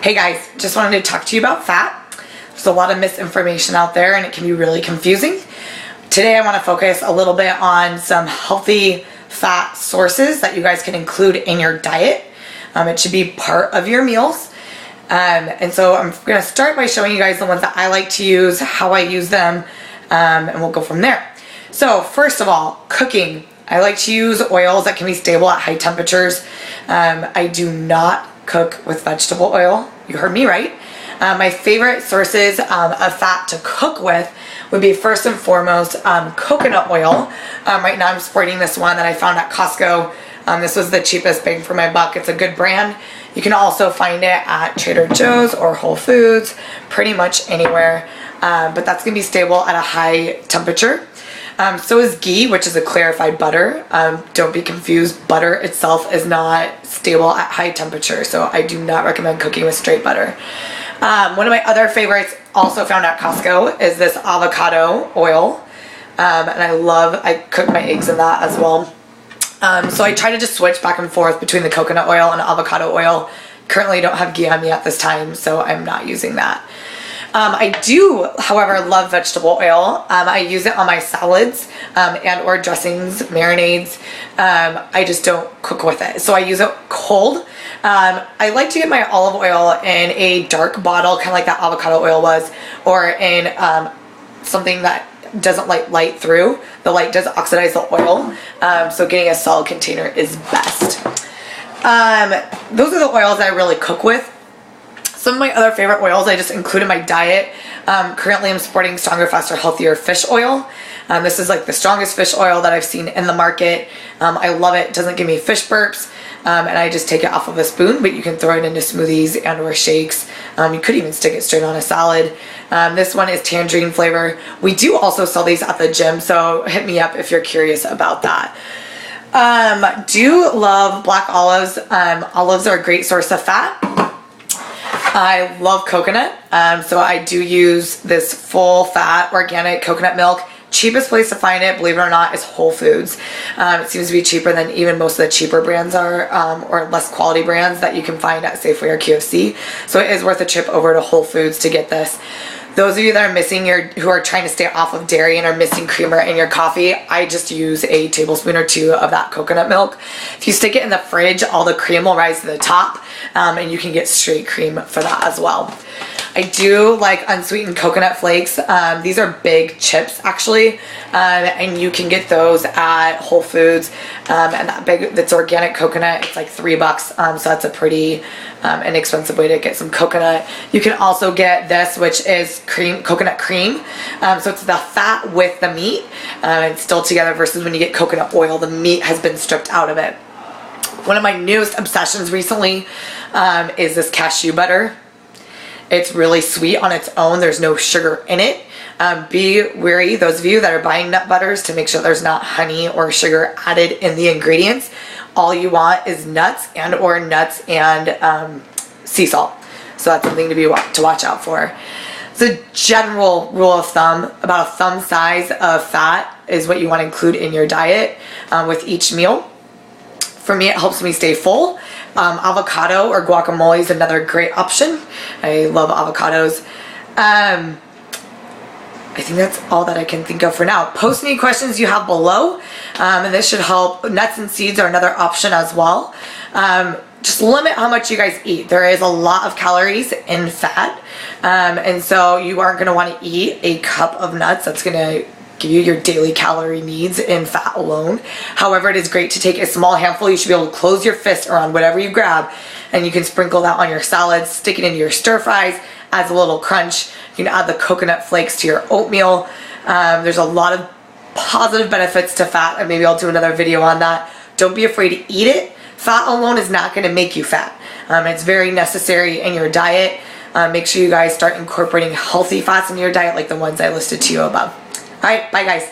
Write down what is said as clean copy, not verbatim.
Hey guys, just wanted to talk to you about fat. There's a lot of misinformation out there and it can be really confusing. Today I want to focus a little bit on some healthy fat sources that you guys can include in your diet. It should be part of your meals. And so I'm going to start by showing you guys the ones that I like to use, how I use them, and we'll go from there. So first of all, cooking. I like to use oils that can be stable at high temperatures. I do not cook with vegetable oil. You heard me right. My favorite sources of fat to cook with would be first and foremost coconut oil. Right now I'm sporting this one that I found at Costco. This was the cheapest bang for my buck. It's a good brand. You can also find it at Trader Joe's or Whole Foods, pretty much anywhere. But that's going to be stable at a high temperature. So is ghee, which is a clarified butter. Don't be confused. Butter itself is not stable at high temperature, so I do not recommend cooking with straight butter. One of my other favorites, also found at Costco, is this avocado oil. And I cook my eggs in that as well. So I try to just switch back and forth between the coconut oil and avocado oil. Currently don't have ghee on me at this time, so I'm not using that. I do, however, love vegetable oil. I use it on my salads and or dressings, marinades. I just don't cook with it. So I use it cold. I like to get my olive oil in a dark bottle, kind of like that avocado oil was, or in something that doesn't let light through. The light does oxidize the oil. So getting a solid container is best. Those are the oils I really cook with. Some of my other favorite oils I just include in my diet. Currently I'm sporting Stronger, Faster, Healthier fish oil. This is like the strongest fish oil that I've seen in the market. I love it. It doesn't give me fish burps. And I just take it off of a spoon, but you can throw it into smoothies and or shakes. You could even stick it straight on a salad. This one is tangerine flavor. We do also sell these at the gym, so hit me up if you're curious about that. Do love black olives. Olives are a great source of fat. I love coconut, so I do use this full fat organic coconut milk. Cheapest place to find it, believe it or not, is Whole Foods. It seems to be cheaper than even most of the cheaper brands are, or less quality brands that you can find at Safeway or QFC. So it is worth a trip over to Whole Foods to get this. Those of you that are who are trying to stay off of dairy and are missing creamer in your coffee, I just use a tablespoon or two of that coconut milk. If you stick it in the fridge, all the cream will rise to the top, and you can get straight cream for that as well. I do like unsweetened coconut flakes. These are big chips actually, and you can get those at Whole Foods. And that's organic coconut. It's like $3, so that's a pretty inexpensive way to get some coconut. You can also get this, which is coconut cream. So it's the fat with the meat. It's still together versus when you get coconut oil, the meat has been stripped out of it. One of my newest obsessions recently is this cashew butter. It's really sweet on its own. There's no sugar in it. Be wary, those of you that are buying nut butters, to make sure there's not honey or sugar added in the ingredients. All you want is nuts and sea salt. So that's something to watch out for. The general rule of thumb, about a thumb size of fat is what you want to include in your diet with each meal. For me, it helps me stay full. Avocado or guacamole is another great option. I love avocados. I think that's all that I can think of for now. Post any questions you have below, and this should help. Nuts and seeds are another option as well. Just limit how much you guys eat. There is a lot of calories in fat, and so you aren't going to want to eat a cup of nuts. That's going to give you your daily calorie needs in fat alone. However, it is great to take a small handful. You should be able to close your fist around whatever you grab, and you can sprinkle that on your salads, stick it into your stir fries, adds a little crunch. You can add the coconut flakes to your oatmeal. There's a lot of positive benefits to fat, and maybe I'll do another video on that. Don't be afraid to eat it. Fat alone is not going to make you fat. It's very necessary in your diet. Make sure you guys start incorporating healthy fats in your diet like the ones I listed to you above. All right, bye guys.